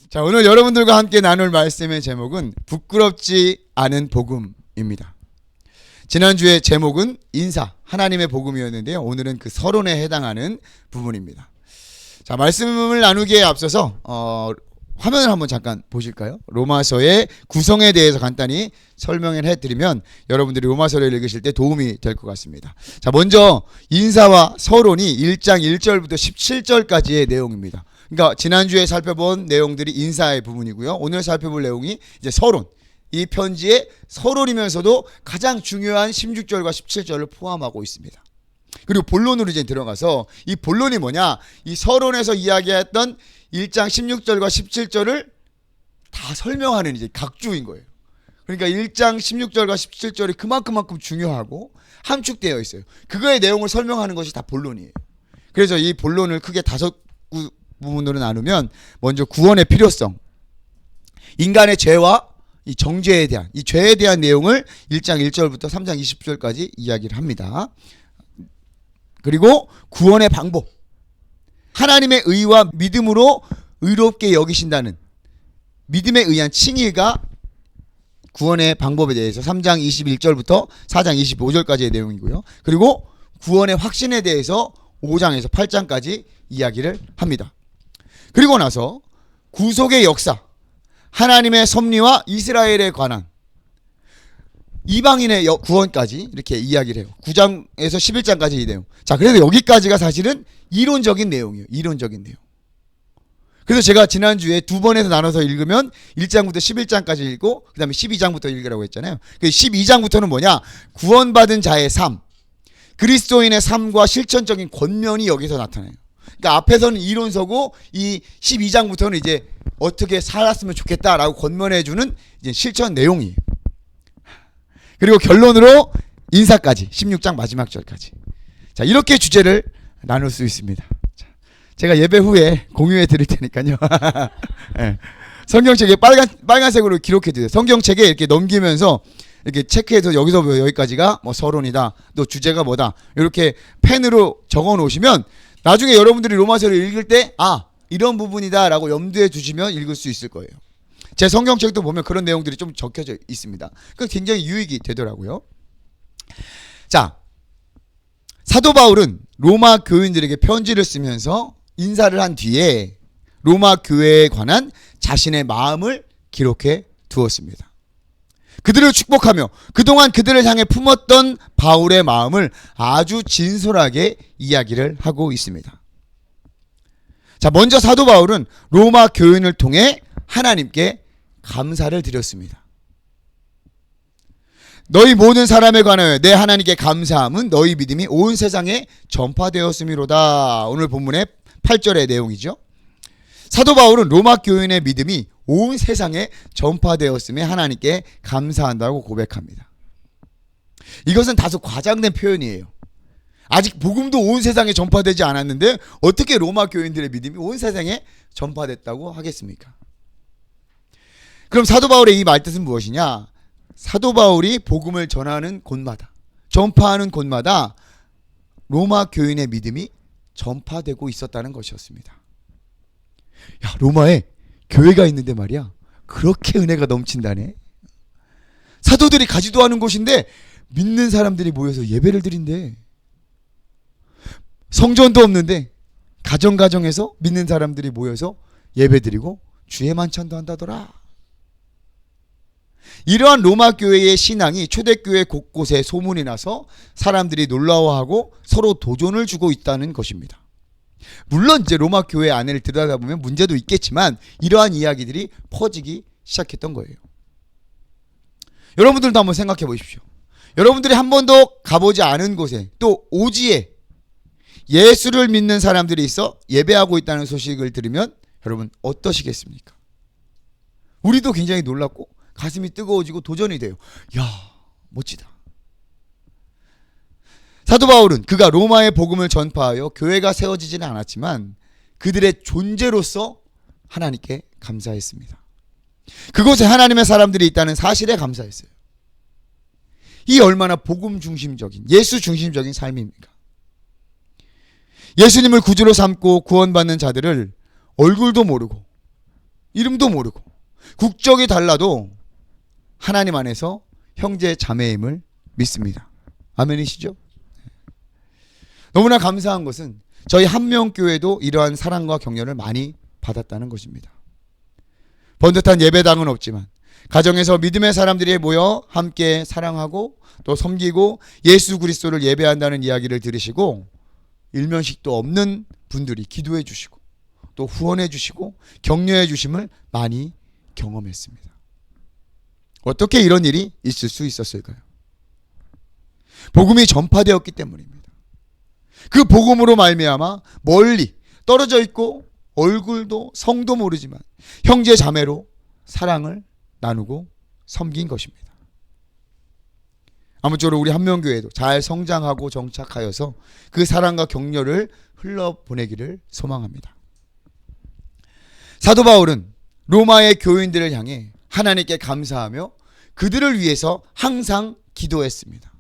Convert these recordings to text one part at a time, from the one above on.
자, 오늘 여러분들과 함께 나눌 말씀의 제목은 부끄럽지 않은 복음입니다. 지난주에 제목은 인사, 하나님의 복음이었는데요. 오늘은 그 서론에 해당하는 부분입니다. 자, 말씀을 나누기에 앞서서 화면을 한번 잠깐 보실까요? 로마서의 구성에 대해서 간단히 설명을 해드리면 여러분들이 로마서를 읽으실 때 도움이 될 것 같습니다. 자, 먼저 인사와 서론이 1장 1절부터 17절까지의 내용입니다. 그러니까 지난주에 살펴본 내용들이 인사의 부분이고요. 오늘 살펴볼 내용이 이제 서론. 이 편지의 서론이면서도 가장 중요한 16절과 17절을 포함하고 있습니다. 그리고 본론으로 이제 들어가서 이 본론이 뭐냐? 이 서론에서 이야기했던 1장 16절과 17절을 다 설명하는 이제 각주인 거예요. 그러니까 1장 16절과 17절이 그만큼 중요하고 함축되어 있어요. 그거의 내용을 설명하는 것이 다 본론이에요. 그래서 이 본론을 크게 5부분으로 나누면 먼저 구원의 필요성, 인간의 죄와 이 정죄에 대한, 이 죄에 대한 내용을 1장 1절부터 3장 20절까지 이야기를 합니다. 그리고 구원의 방법, 하나님의 의와 믿음으로 의롭게 여기신다는 믿음에 의한 칭의가 구원의 방법에 대해서 3장 21절부터 4장 25절까지의 내용이고요. 그리고 구원의 확신에 대해서 5장에서 8장까지 이야기를 합니다. 그리고 나서 구속의 역사, 하나님의 섭리와 이스라엘에 관한 이방인의 구원까지 이렇게 이야기를 해요. 9장에서 11장까지 이 내용. 자, 그래서 여기까지가 사실은 이론적인 내용이에요. 이론적인 내용. 그래서 제가 지난주에 두 번에서 나눠서 읽으면 1장부터 11장까지 읽고 그 다음에 12장부터 읽으라고 했잖아요. 12장부터는 뭐냐? 구원받은 자의 삶, 그리스도인의 삶과 실천적인 권면이 여기서 나타나요. 그러니까 앞에서는 이론서고 이 12장부터는 이제 어떻게 살았으면 좋겠다라고 권면해주는 이제 실천 내용이에요. 그리고 결론으로 인사까지 16장 마지막 절까지. 자, 이렇게 주제를 나눌 수 있습니다. 자, 제가 예배 후에 공유해 드릴 테니까요. 네. 성경책에 빨간색으로 기록해 주세요. 성경책에 이렇게 넘기면서 이렇게 체크해서 여기서부터 여기까지가 뭐 서론이다, 또 주제가 뭐다, 이렇게 펜으로 적어 놓으시면 나중에 여러분들이 로마서를 읽을 때 이런 부분이다라고 염두에 두시면 읽을 수 있을 거예요. 제 성경책도 보면 그런 내용들이 좀 적혀져 있습니다. 그 굉장히 유익이 되더라고요. 자, 사도 바울은 로마 교인들에게 편지를 쓰면서 인사를 한 뒤에 로마 교회에 관한 자신의 마음을 기록해 두었습니다. 그들을 축복하며 그동안 그들을 향해 품었던 바울의 마음을 아주 진솔하게 이야기를 하고 있습니다. 자, 먼저 사도 바울은 로마 교인을 통해 하나님께 감사를 드렸습니다. 너희 모든 사람에 관하여 내 하나님께 감사함은 너희 믿음이 온 세상에 전파되었음이로다. 오늘 본문의 8절의 내용이죠. 사도 바울은 로마 교인의 믿음이 온 세상에 전파되었음에 하나님께 감사한다고 고백합니다. 이것은 다소 과장된 표현이에요. 아직 복음도 온 세상에 전파되지 않았는데 어떻게 로마 교인들의 믿음이 온 세상에 전파됐다고 하겠습니까? 그럼 사도 바울의 이 말뜻은 무엇이냐? 사도 바울이 복음을 전하는 곳마다, 전파하는 곳마다 로마 교인의 믿음이 전파되고 있었다는 것이었습니다. 야, 로마에 교회가 있는데 말이야, 그렇게 은혜가 넘친다네. 사도들이 가지도 않은 곳인데 믿는 사람들이 모여서 예배를 드린대. 성전도 없는데 가정에서 믿는 사람들이 모여서 예배드리고 주의 만찬도 한다더라. 이러한 로마 교회의 신앙이 초대교회 곳곳에 소문이 나서 사람들이 놀라워하고 서로 도전을 주고 있다는 것입니다. 물론 이제 로마 교회 안을 들여다보면 문제도 있겠지만 이러한 이야기들이 퍼지기 시작했던 거예요. 여러분들도 한번 생각해 보십시오. 여러분들이 한 번도 가보지 않은 곳에, 또 오지에 예수를 믿는 사람들이 있어 예배하고 있다는 소식을 들으면 여러분 어떠시겠습니까? 우리도 굉장히 놀랍고 가슴이 뜨거워지고 도전이 돼요. 야, 멋지다. 사도 바울은 그가 로마의 복음을 전파하여 교회가 세워지지는 않았지만 그들의 존재로서 하나님께 감사했습니다. 그곳에 하나님의 사람들이 있다는 사실에 감사했어요. 이 얼마나 복음 중심적인, 예수 중심적인 삶입니까? 예수님을 구주로 삼고 구원받는 자들을 얼굴도 모르고 이름도 모르고 국적이 달라도 하나님 안에서 형제 자매임을 믿습니다. 아멘이시죠? 너무나 감사한 것은 저희 한명교회도 이러한 사랑과 격려를 많이 받았다는 것입니다. 번듯한 예배당은 없지만 가정에서 믿음의 사람들이 모여 함께 사랑하고 또 섬기고 예수 그리스도를 예배한다는 이야기를 들으시고 일면식도 없는 분들이 기도해 주시고 또 후원해 주시고 격려해 주심을 많이 경험했습니다. 어떻게 이런 일이 있을 수 있었을까요? 복음이 전파되었기 때문입니다. 그 복음으로 말미암아 멀리 떨어져 있고 얼굴도 성도 모르지만 형제 자매로 사랑을 나누고 섬긴 것입니다. 아무쪼록 우리 한명교회도 잘 성장하고 정착하여서 그 사랑과 격려를 흘러보내기를 소망합니다. 사도 바울은 로마의 교인들을 향해 하나님께 감사하며 그들을 위해서 항상 기도했습니다.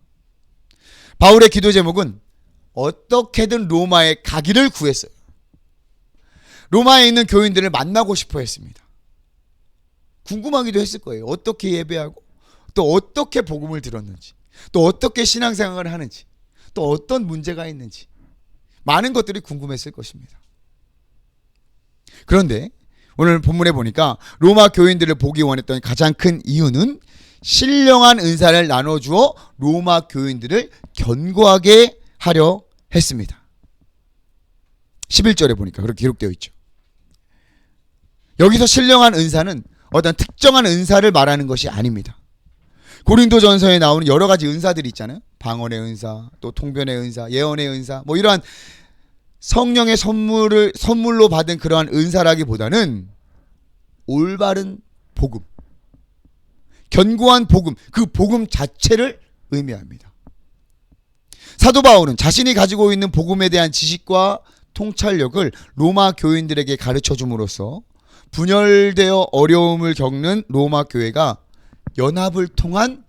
바울의 기도 제목은 어떻게든 로마에 가기를 구했어요. 로마에 있는 교인들을 만나고 싶어 했습니다. 궁금하기도 했을 거예요. 어떻게 예배하고 또 어떻게 복음을 들었는지 또 어떻게 신앙생활을 하는지 또 어떤 문제가 있는지 많은 것들이 궁금했을 것입니다. 그런데 오늘 본문에 보니까 로마 교인들을 보기 원했던 가장 큰 이유는 신령한 은사를 나눠주어 로마 교인들을 견고하게 하려 했습니다. 11절에 보니까 그렇게 기록되어 있죠. 여기서 신령한 은사는 어떤 특정한 은사를 말하는 것이 아닙니다. 고린도전서에 나오는 여러 가지 은사들이 있잖아요. 방언의 은사, 또 통변의 은사, 예언의 은사, 뭐 이러한 성령의 선물로 받은 그러한 은사라기보다는 올바른 복음, 견고한 복음, 그 복음 자체를 의미합니다. 사도 바울은 자신이 가지고 있는 복음에 대한 지식과 통찰력을 로마 교인들에게 가르쳐 줌으로써 분열되어 어려움을 겪는 로마 교회가 연합을 통한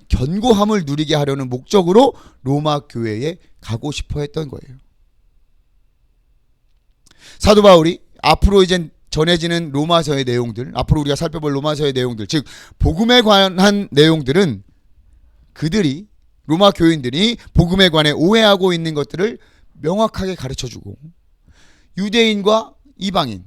견고함을 누리게 하려는 목적으로 로마 교회에 가고 싶어 했던 거예요. 사도 바울이 앞으로 이제 전해지는 로마서의 내용들, 앞으로 우리가 살펴볼 로마서의 내용들, 즉 복음에 관한 내용들은 그들이 로마 교인들이 복음에 관해 오해하고 있는 것들을 명확하게 가르쳐주고 유대인과 이방인,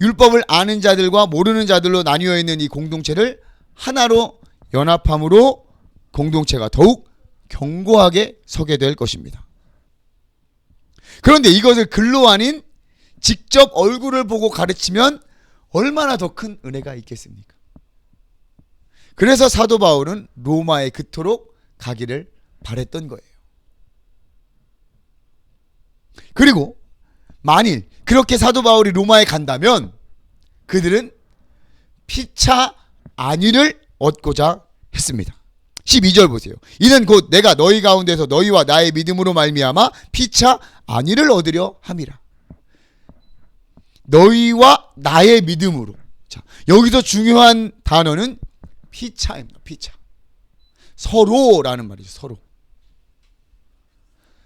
율법을 아는 자들과 모르는 자들로 나뉘어 있는 이 공동체를 하나로 연합함으로 공동체가 더욱 견고하게 서게 될 것입니다. 그런데 이것을 글로 아닌 직접 얼굴을 보고 가르치면 얼마나 더 큰 은혜가 있겠습니까? 그래서 사도 바울은 로마에 그토록 가기를 바랬던 거예요. 그리고 만일 그렇게 사도 바울이 로마에 간다면 그들은 피차 안위를 얻고자 했습니다. 12절 보세요. 이는 곧 내가 너희 가운데서 너희와 나의 믿음으로 말미암아 피차 안위를 얻으려 함이라. 너희와 나의 믿음으로. 자, 여기서 중요한 단어는 피차입니다. 피차. 서로라는 말이죠. 서로.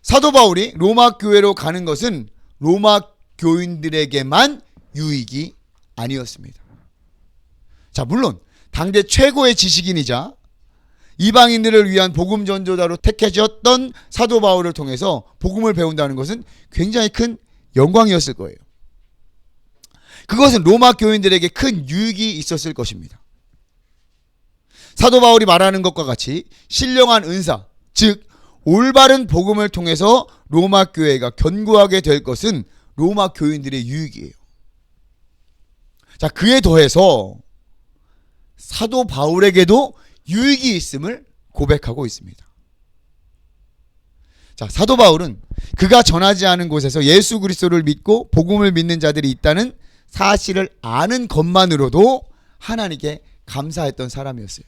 사도 바울이 로마 교회로 가는 것은 로마 교인들에게만 유익이 아니었습니다. 자, 물론 당대 최고의 지식인이자 이방인들을 위한 복음 전도자로 택해졌던 사도 바울을 통해서 복음을 배운다는 것은 굉장히 큰 영광이었을 거예요. 그것은 로마 교인들에게 큰 유익이 있었을 것입니다. 사도 바울이 말하는 것과 같이 신령한 은사, 즉 올바른 복음을 통해서 로마 교회가 견고하게 될 것은 로마 교인들의 유익이에요. 자, 그에 더해서 사도 바울에게도 유익이 있음을 고백하고 있습니다. 자, 사도 바울은 그가 전하지 않은 곳에서 예수 그리스도를 믿고 복음을 믿는 자들이 있다는 사실을 아는 것만으로도 하나님께 감사했던 사람이었어요.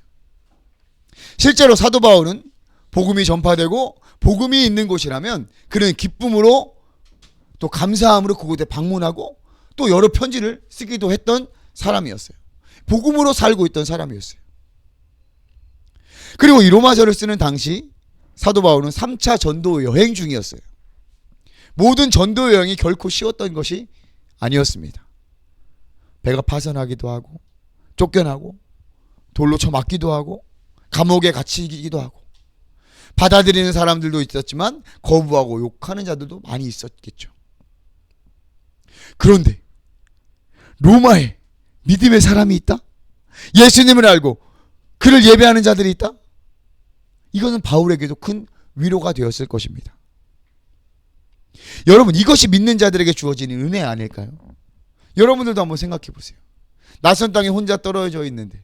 실제로 사도 바울은 복음이 전파되고 복음이 있는 곳이라면 그는 기쁨으로 또 감사함으로 그곳에 방문하고 또 여러 편지를 쓰기도 했던 사람이었어요. 복음으로 살고 있던 사람이었어요. 그리고 이 로마서를 쓰는 당시 사도 바울은 3차 전도 여행 중이었어요. 모든 전도 여행이 결코 쉬웠던 것이 아니었습니다. 배가 파선하기도 하고 쫓겨나고 돌로 쳐 맞기도 하고 감옥에 갇히기도 하고 받아들이는 사람들도 있었지만 거부하고 욕하는 자들도 많이 있었겠죠. 그런데 로마에 믿음의 사람이 있다? 예수님을 알고 그를 예배하는 자들이 있다? 이것은 바울에게도 큰 위로가 되었을 것입니다. 여러분, 이것이 믿는 자들에게 주어지는 은혜 아닐까요? 여러분들도 한번 생각해 보세요. 낯선 땅에 혼자 떨어져 있는데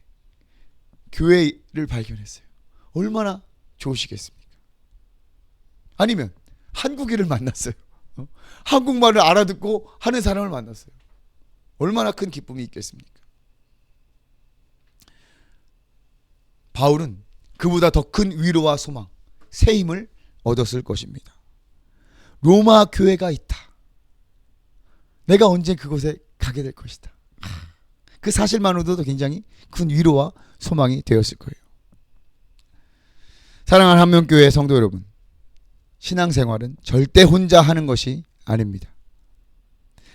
교회를 발견했어요. 얼마나 좋으시겠습니까? 아니면 한국인을 만났어요. 한국말을 알아듣고 하는 사람을 만났어요. 얼마나 큰 기쁨이 있겠습니까? 바울은 그보다 더 큰 위로와 소망, 새 힘을 얻었을 것입니다. 로마 교회가 있다. 내가 언제 그곳에 가게 될 것이다. 그 사실만으로도 굉장히 큰 위로와 소망이 되었을 거예요. 사랑하는 한명교회 성도 여러분, 신앙생활은 절대 혼자 하는 것이 아닙니다.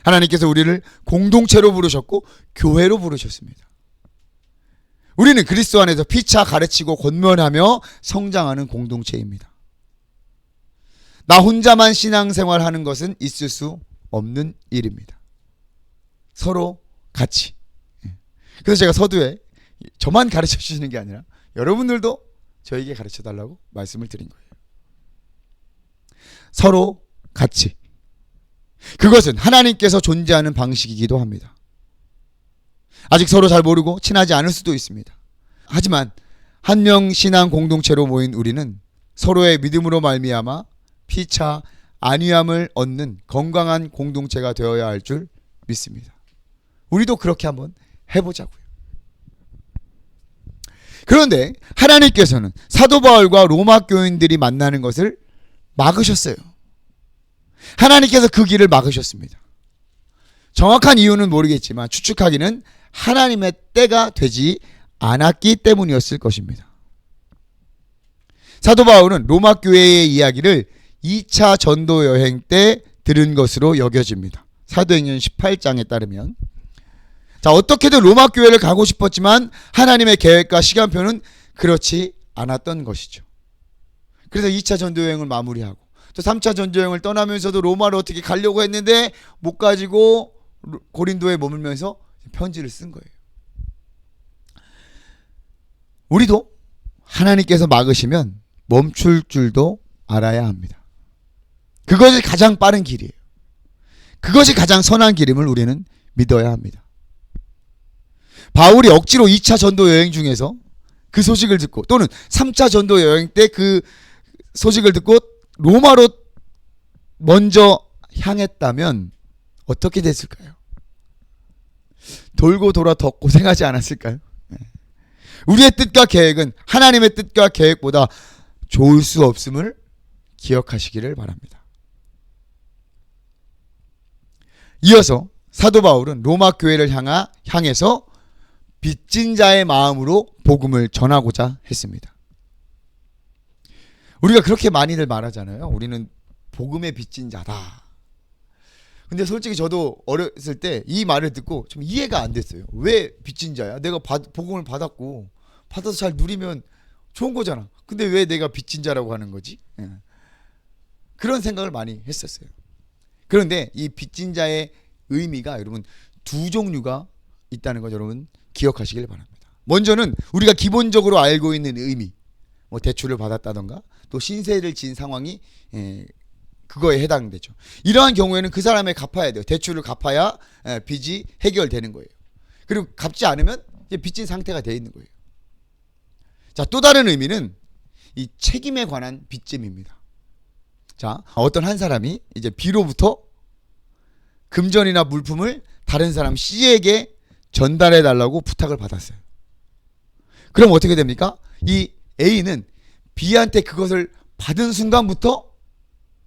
하나님께서 우리를 공동체로 부르셨고 교회로 부르셨습니다. 우리는 그리스도 안에서 피차 가르치고 권면하며 성장하는 공동체입니다. 나 혼자만 신앙생활하는 것은 있을 수 없는 일입니다. 서로 같이. 그래서 제가 서두에 저만 가르쳐 주시는 게 아니라 여러분들도 저에게 가르쳐 달라고 말씀을 드린 거예요. 서로 같이. 그것은 하나님께서 존재하는 방식이기도 합니다. 아직 서로 잘 모르고 친하지 않을 수도 있습니다. 하지만 한 명 신앙 공동체로 모인 우리는 서로의 믿음으로 말미암아 피차 안위함을 얻는 건강한 공동체가 되어야 할 줄 믿습니다. 우리도 그렇게 한번 해보자고요. 그런데 하나님께서는 사도 바울과 로마 교인들이 만나는 것을 막으셨어요. 하나님께서 그 길을 막으셨습니다. 정확한 이유는 모르겠지만 추측하기는 하나님의 때가 되지 않았기 때문이었을 것입니다. 사도 바울은 로마 교회의 이야기를 2차 전도 여행 때 들은 것으로 여겨집니다. 사도행전 18장에 따르면 어떻게든 로마 교회를 가고 싶었지만 하나님의 계획과 시간표는 그렇지 않았던 것이죠. 그래서 2차 전도 여행을 마무리하고 또 3차 전도 여행을 떠나면서도 로마로 어떻게 가려고 했는데 못 가지고 고린도에 머물면서 편지를 쓴 거예요. 우리도 하나님께서 막으시면 멈출 줄도 알아야 합니다. 그것이 가장 빠른 길이에요. 그것이 가장 선한 길임을 우리는 믿어야 합니다. 바울이 억지로 2차 전도 여행 중에서 그 소식을 듣고 또는 3차 전도 여행 때 그 소식을 듣고 로마로 먼저 향했다면 어떻게 됐을까요? 돌고 돌아 더 고생하지 않았을까요? 우리의 뜻과 계획은 하나님의 뜻과 계획보다 좋을 수 없음을 기억하시기를 바랍니다. 이어서 사도 바울은 로마 교회를 향해서 빚진 자의 마음으로 복음을 전하고자 했습니다. 우리가 그렇게 많이들 말하잖아요. 우리는 복음의 빚진 자다. 근데 솔직히 저도 어렸을 때 이 말을 듣고 좀 이해가 안 됐어요. 왜 빚진 자야? 내가 복음을 받았고 받아서 잘 누리면 좋은 거잖아. 근데 왜 내가 빚진 자라고 하는 거지? 그런 생각을 많이 했었어요. 그런데 이 빚진 자의 의미가 여러분 두 종류가 있다는 거 여러분 기억하시길 바랍니다. 먼저는 우리가 기본적으로 알고 있는 의미, 뭐 대출을 받았다던가 또 신세를 진 상황이 그거에 해당되죠. 이러한 경우에는 그 사람에 갚아야 돼요. 대출을 갚아야 빚이 해결되는 거예요. 그리고 갚지 않으면 이제 빚진 상태가 되어 있는 거예요. 자, 또 다른 의미는 이 책임에 관한 빚짐입니다. 자, 어떤 한 사람이 이제 B로부터 금전이나 물품을 다른 사람 C에게 전달해 달라고 부탁을 받았어요. 그럼 어떻게 됩니까? 이 A는 B한테 그것을 받은 순간부터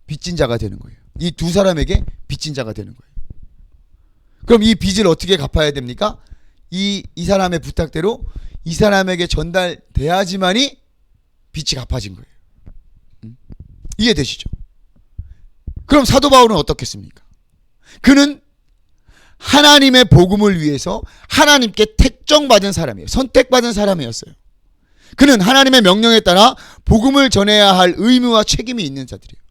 빚진 자가 되는 거예요. 이 두 사람에게 빚진 자가 되는 거예요. 그럼 이 빚을 어떻게 갚아야 됩니까? 이 사람의 부탁대로 이 사람에게 전달돼야지만이 빚이 갚아진 거예요. 이해되시죠? 그럼 사도 바울은 어떻겠습니까? 그는 하나님의 복음을 위해서 하나님께 택정받은 사람이에요. 선택받은 사람이었어요. 그는 하나님의 명령에 따라 복음을 전해야 할 의무와 책임이 있는 자들이에요.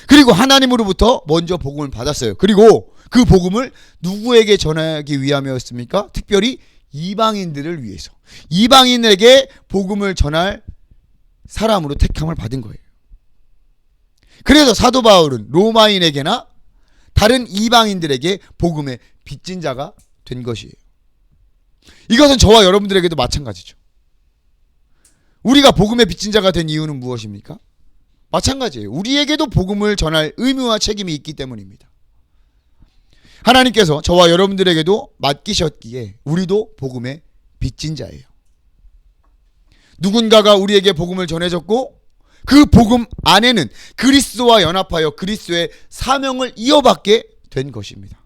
그리고 하나님으로부터 먼저 복음을 받았어요. 그리고 그 복음을 누구에게 전하기 위함이었습니까? 특별히 이방인들을 위해서, 이방인에게 복음을 전할 사람으로 택함을 받은 거예요. 그래서 사도 바울은 로마인에게나 다른 이방인들에게 복음의 빚진 자가 된 것이에요. 이것은 저와 여러분들에게도 마찬가지죠. 우리가 복음의 빚진 자가 된 이유는 무엇입니까? 마찬가지예요. 우리에게도 복음을 전할 의무와 책임이 있기 때문입니다. 하나님께서 저와 여러분들에게도 맡기셨기에 우리도 복음의 빚진 자예요. 누군가가 우리에게 복음을 전해줬고 그 복음 안에는 그리스도와 연합하여 그리스도의 사명을 이어받게 된 것입니다.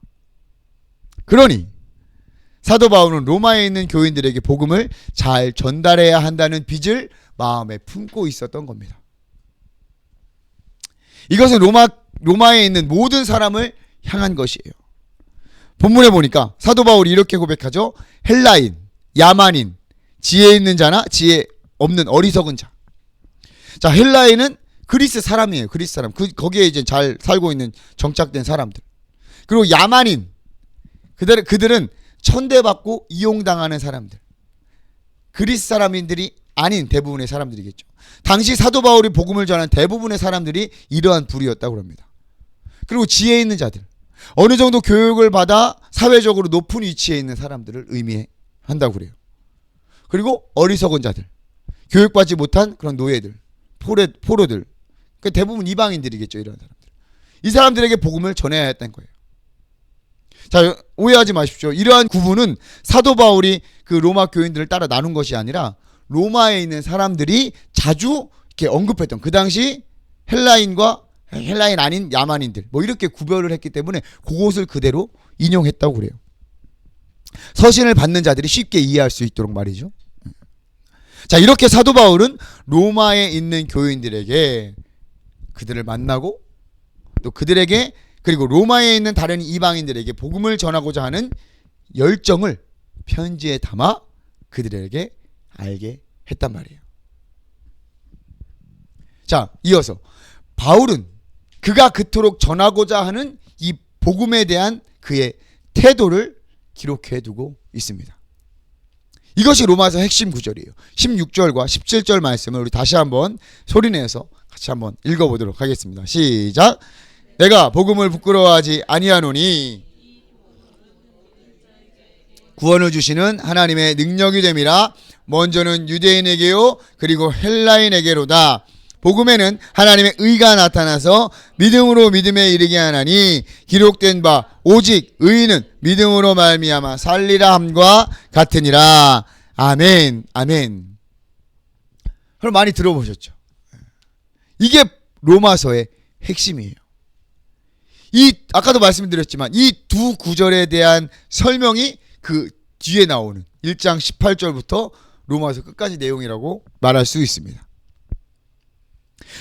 그러니 사도 바울은 로마에 있는 교인들에게 복음을 잘 전달해야 한다는 빚을 마음에 품고 있었던 겁니다. 이것은 로마에 있는 모든 사람을 향한 것이에요. 본문에 보니까 사도 바울이 이렇게 고백하죠. 헬라인, 야만인, 지혜 있는 자나 지혜 없는 어리석은 자. 자, 헬라인은 그리스 사람이에요. 그리스 사람. 거기에 이제 잘 살고 있는 정착된 사람들. 그리고 야만인, 그들은 천대받고 이용당하는 사람들. 그리스 사람인들이 아닌 대부분의 사람들이겠죠. 당시 사도 바울이 복음을 전한 대부분의 사람들이 이러한 부류였다고 합니다. 그리고 지혜 있는 자들, 어느 정도 교육을 받아 사회적으로 높은 위치에 있는 사람들을 의미한다고 그래요. 그리고 어리석은 자들, 교육받지 못한 그런 노예들, 포로들, 대부분 이방인들이겠죠. 이런 사람들, 이 사람들에게 복음을 전해야 했던 거예요. 자, 오해하지 마십시오. 이러한 구분은 사도 바울이 그 로마 교인들을 따라 나눈 것이 아니라 로마에 있는 사람들이 자주 이렇게 언급했던, 그 당시 헬라인과 헬라인 아닌 야만인들 뭐 이렇게 구별을 했기 때문에 그것을 그대로 인용했다고 그래요. 서신을 받는 자들이 쉽게 이해할 수 있도록 말이죠. 자, 이렇게 사도 바울은 로마에 있는 교인들에게 그들을 만나고 또 그들에게, 그리고 로마에 있는 다른 이방인들에게 복음을 전하고자 하는 열정을 편지에 담아 그들에게 알게 했단 말이에요. 자, 이어서 바울은 그가 그토록 전하고자 하는 이 복음에 대한 그의 태도를 기록해 두고 있습니다. 이것이 로마서 핵심 구절이에요. 16절과 17절 말씀을 우리 다시 한번 소리내서 같이 한번 읽어보도록 하겠습니다. 시작. 내가 복음을 부끄러워하지 아니하노니 구원을 주시는 하나님의 능력이 됨이라. 먼저는 유대인에게요 그리고 헬라인에게로다. 복음에는 하나님의 의가 나타나서 믿음으로 믿음에 이르게 하나니 기록된 바 오직 의인은 믿음으로 말미암아 살리라 함과 같으니라. 아멘, 아멘. 그럼 많이 들어보셨죠? 이게 로마서의 핵심이에요. 아까도 말씀드렸지만 이 두 구절에 대한 설명이 그 뒤에 나오는 1장 18절부터 로마서 끝까지 내용이라고 말할 수 있습니다.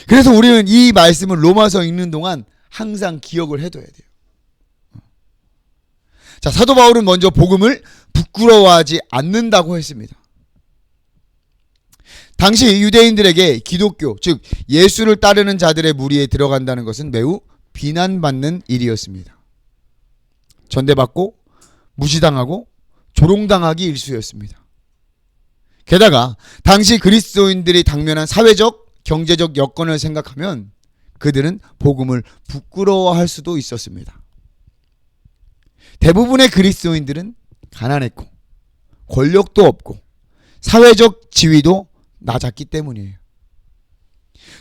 그래서 우리는 이 말씀을 로마서 읽는 동안 항상 기억을 해둬야 돼요. 자, 사도 바울은 먼저 복음을 부끄러워하지 않는다고 했습니다. 당시 유대인들에게 기독교, 즉 예수를 따르는 자들의 무리에 들어간다는 것은 매우 비난받는 일이었습니다. 전대받고 무시당하고 조롱당하기 일쑤였습니다. 게다가 당시 그리스도인들이 당면한 사회적, 경제적 여건을 생각하면 그들은 복음을 부끄러워할 수도 있었습니다. 대부분의 그리스도인들은 가난했고 권력도 없고 사회적 지위도 낮았기 때문이에요.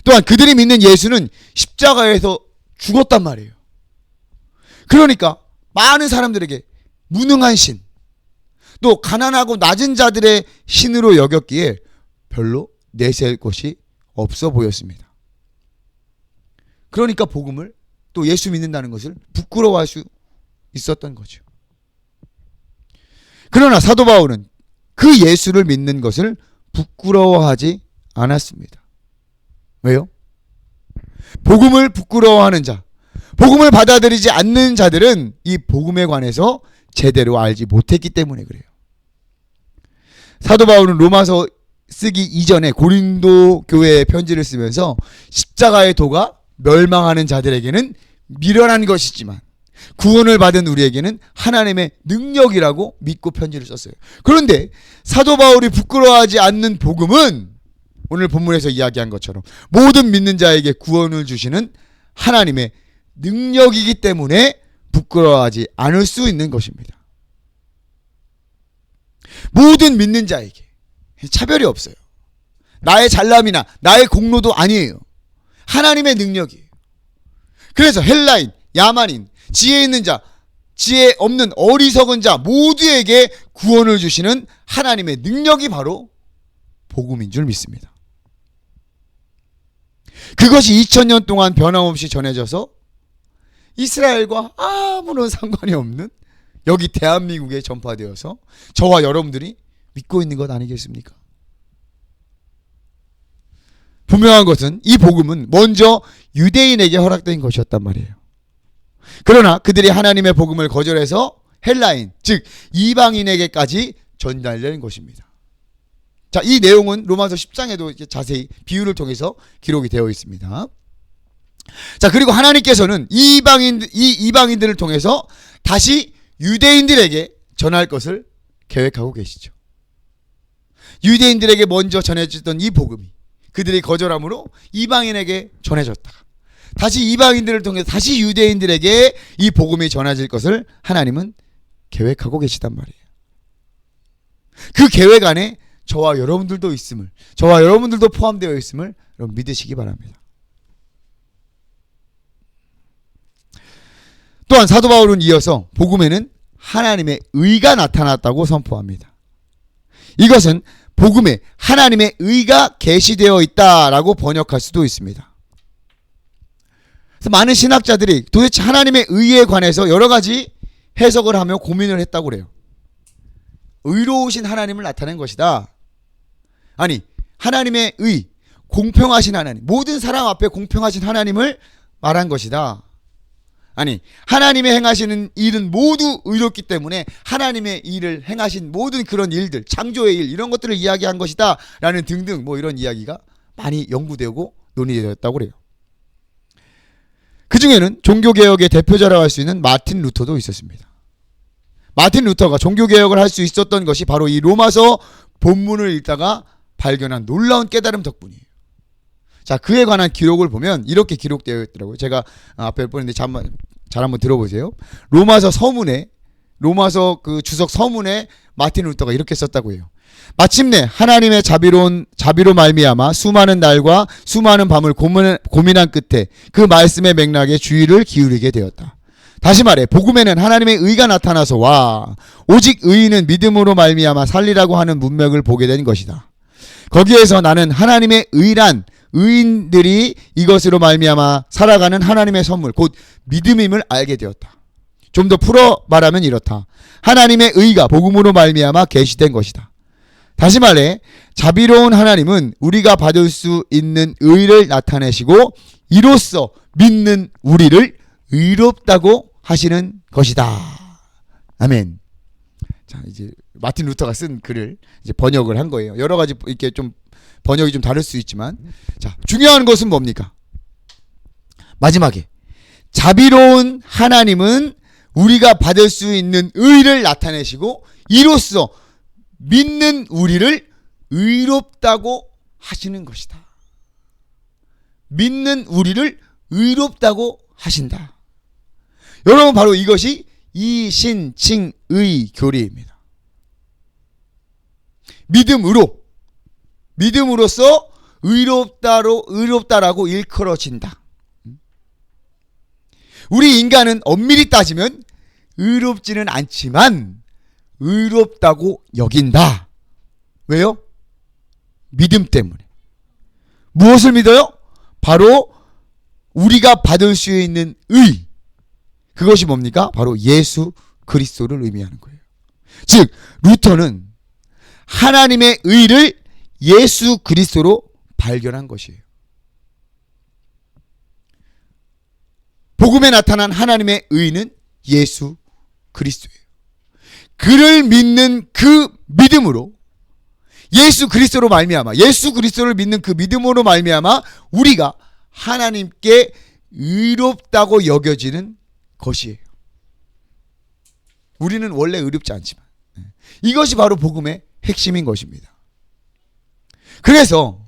또한 그들이 믿는 예수는 십자가에서 죽었단 말이에요. 그러니까 많은 사람들에게 무능한 신, 또 가난하고 낮은 자들의 신으로 여겼기에 별로 내세울 것이 없어 보였습니다. 그러니까 복음을, 또 예수 믿는다는 것을 부끄러워할 수 있었던 거죠. 그러나 사도 바울은 그 예수를 믿는 것을 부끄러워하지 않았습니다. 왜요? 복음을 부끄러워하는 자, 복음을 받아들이지 않는 자들은 이 복음에 관해서 제대로 알지 못했기 때문에 그래요. 사도 바울은 로마서 쓰기 이전에 고린도 교회에 편지를 쓰면서 십자가의 도가 멸망하는 자들에게는 미련한 것이지만 구원을 받은 우리에게는 하나님의 능력이라고 믿고 편지를 썼어요. 그런데 사도 바울이 부끄러워하지 않는 복음은 오늘 본문에서 이야기한 것처럼 모든 믿는 자에게 구원을 주시는 하나님의 능력이기 때문에 부끄러워하지 않을 수 있는 것입니다. 모든 믿는 자에게 차별이 없어요. 나의 잘남이나 나의 공로도 아니에요. 하나님의 능력이에요. 그래서 헬라인, 야만인, 지혜 있는 자, 지혜 없는 어리석은 자 모두에게 구원을 주시는 하나님의 능력이 바로 복음인 줄 믿습니다. 그것이 2000년 동안 변함없이 전해져서 이스라엘과 아무런 상관이 없는 여기 대한민국에 전파되어서 저와 여러분들이 믿고 있는 것 아니겠습니까? 분명한 것은 이 복음은 먼저 유대인에게 허락된 것이었단 말이에요. 그러나 그들이 하나님의 복음을 거절해서 헬라인, 즉 이방인에게까지 전달된 것입니다. 자, 이 내용은 로마서 10장에도 자세히 비유를 통해서 기록이 되어 있습니다. 자, 그리고 하나님께서는 이 이방인들을 통해서 다시 유대인들에게 전할 것을 계획하고 계시죠. 유대인들에게 먼저 전해졌던 이 복음이 그들이 거절함으로 이방인에게 전해졌다가 다시 이방인들을 통해서 다시 유대인들에게 이 복음이 전해질 것을 하나님은 계획하고 계시단 말이에요. 그 계획 안에 저와 여러분들도 있음을, 저와 여러분들도 포함되어 있음을 여러분 믿으시기 바랍니다. 또한 사도 바울은 이어서 복음에는 하나님의 의가 나타났다고 선포합니다. 이것은 복음에 하나님의 의가 계시되어 있다라고 번역할 수도 있습니다. 그래서 많은 신학자들이 도대체 하나님의 의에 관해서 여러 가지 해석을 하며 고민을 했다고 그래요. 의로우신 하나님을 나타낸 것이다. 아니, 하나님의 의, 공평하신 하나님, 모든 사람 앞에 공평하신 하나님을 말한 것이다. 아니, 하나님의 행하시는 일은 모두 의롭기 때문에 하나님의 일을 행하신 모든 그런 일들, 창조의 일, 이런 것들을 이야기한 것이다 라는 등등 뭐 이런 이야기가 많이 연구되고 논의되었다고 그래요. 그 중에는 종교개혁의 대표자라고 할 수 있는 마틴 루터도 있었습니다. 마틴 루터가 종교개혁을 할 수 있었던 것이 바로 이 로마서 본문을 읽다가 발견한 놀라운 깨달음 덕분이에요. 자, 그에 관한 기록을 보면 이렇게 기록되어 있더라고요. 제가 앞에 뻔했는데 잘 한번 들어보세요. 로마서 서문에, 로마서 그 주석 서문에 마틴 루터가 이렇게 썼다고 해요. 마침내 하나님의 자비로 말미암아 수많은 날과 수많은 밤을 고민한 끝에 그 말씀의 맥락에 주의를 기울이게 되었다. 다시 말해 복음에는 하나님의 의가 나타나서 와 오직 의인은 믿음으로 말미암아 살리라고 하는 문맥을 보게 된 것이다. 거기에서 나는 하나님의 의란 의인들이 이것으로 말미암아 살아가는 하나님의 선물 곧 믿음임을 알게 되었다. 좀 더 풀어 말하면 이렇다. 하나님의 의가 복음으로 말미암아 계시된 것이다. 다시 말해 자비로운 하나님은 우리가 받을 수 있는 의를 나타내시고 이로써 믿는 우리를 의롭다고 하시는 것이다. 아멘. 자, 이제 마틴 루터가 쓴 글을 이제 번역을 한 거예요. 여러 가지 이렇게 좀 번역이 좀 다를 수 있지만, 자, 중요한 것은 뭡니까? 마지막에 자비로운 하나님은 우리가 받을 수 있는 의를 나타내시고 이로써 믿는 우리를 의롭다고 하시는 것이다. 믿는 우리를 의롭다고 하신다. 여러분, 바로 이것이 이신칭의 교리입니다. 믿음으로써 의롭다라고 일컬어진다. 우리 인간은 엄밀히 따지면 의롭지는 않지만 의롭다고 여긴다. 왜요? 믿음 때문에. 무엇을 믿어요? 바로 우리가 받을 수 있는 의. 그것이 뭡니까? 바로 예수 그리스도를 의미하는 거예요. 즉 루터는 하나님의 의를 예수 그리스도로 발견한 것이에요. 복음에 나타난 하나님의 의는 예수 그리스도예요. 그를 믿는 그 믿음으로, 예수 그리스도로 말미암아, 예수 그리스도를 믿는 그 믿음으로 말미암아 우리가 하나님께 의롭다고 여겨지는 것이에요. 우리는 원래 의롭지 않지만 이것이 바로 복음의 핵심인 것입니다. 그래서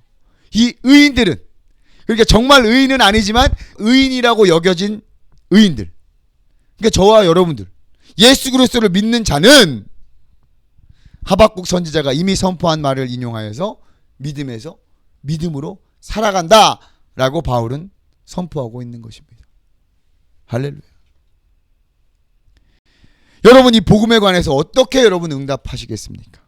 이 의인들은, 그러니까 정말 의인은 아니지만 의인이라고 여겨진 의인들, 그러니까 저와 여러분들, 예수 그리스도를 믿는 자는 하박국 선지자가 이미 선포한 말을 인용하여서 믿음에서 믿음으로 살아간다라고 바울은 선포하고 있는 것입니다. 할렐루야. 여러분, 이 복음에 관해서 어떻게 여러분 응답하시겠습니까?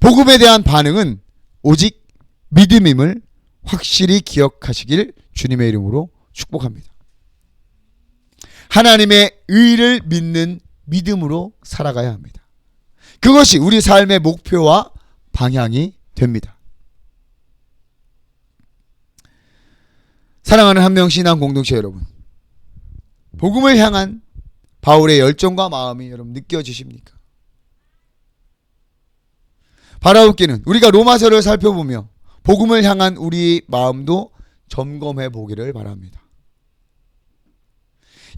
복음에 대한 반응은 오직 믿음임을 확실히 기억하시길 주님의 이름으로 축복합니다. 하나님의 의를 믿는 믿음으로 살아가야 합니다. 그것이 우리 삶의 목표와 방향이 됩니다. 사랑하는 한명신앙 공동체 여러분, 복음을 향한 바울의 열정과 마음이 여러분 느껴지십니까? 바라옵기는 우리가 로마서를 살펴보며 복음을 향한 우리 마음도 점검해 보기를 바랍니다.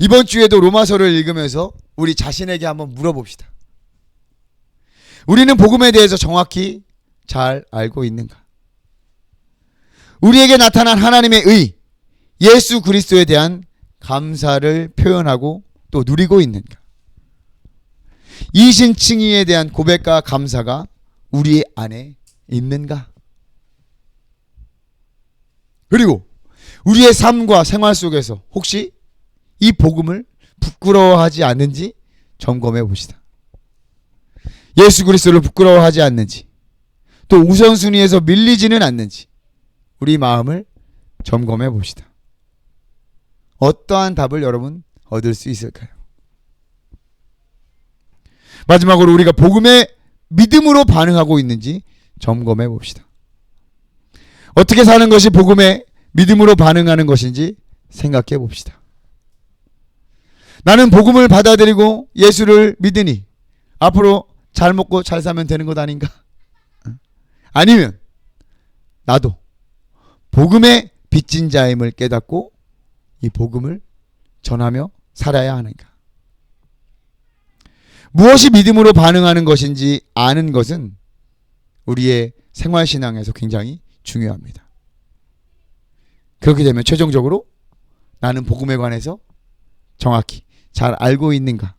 이번 주에도 로마서를 읽으면서 우리 자신에게 한번 물어봅시다. 우리는 복음에 대해서 정확히 잘 알고 있는가? 우리에게 나타난 하나님의 의, 예수 그리스도에 대한 감사를 표현하고 또 누리고 있는가? 이신칭의에 대한 고백과 감사가 우리 안에 있는가? 그리고 우리의 삶과 생활 속에서 혹시 이 복음을 부끄러워하지 않는지 점검해 봅시다. 예수 그리스도를 부끄러워하지 않는지, 또 우선순위에서 밀리지는 않는지 우리 마음을 점검해 봅시다. 어떠한 답을 여러분 얻을 수 있을까요? 마지막으로 우리가 복음에 믿음으로 반응하고 있는지 점검해 봅시다. 어떻게 사는 것이 복음에 믿음으로 반응하는 것인지 생각해 봅시다. 나는 복음을 받아들이고 예수를 믿으니 앞으로 잘 먹고 잘 사면 되는 것 아닌가? 아니면 나도 복음의 빚진 자임을 깨닫고 이 복음을 전하며 살아야 하는가? 무엇이 믿음으로 반응하는 것인지 아는 것은 우리의 생활신앙에서 굉장히 중요합니다. 그렇게 되면 최종적으로 나는 복음에 관해서 정확히 잘 알고 있는가?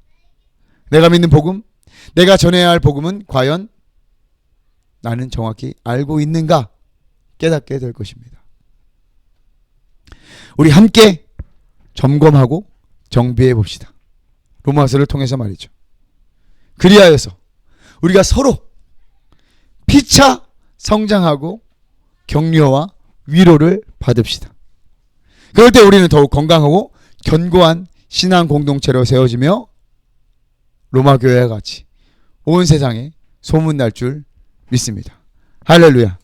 내가 믿는 복음, 내가 전해야 할 복음은 과연 나는 정확히 알고 있는가? 깨닫게 될 것입니다. 우리 함께 점검하고 정비해 봅시다. 로마서를 통해서 말이죠. 그리하여서 우리가 서로 피차 성장하고 격려와 위로를 받읍시다. 그럴 때 우리는 더욱 건강하고 견고한 신앙 공동체로 세워지며 로마 교회와 같이 온 세상에 소문날 줄 믿습니다. 할렐루야.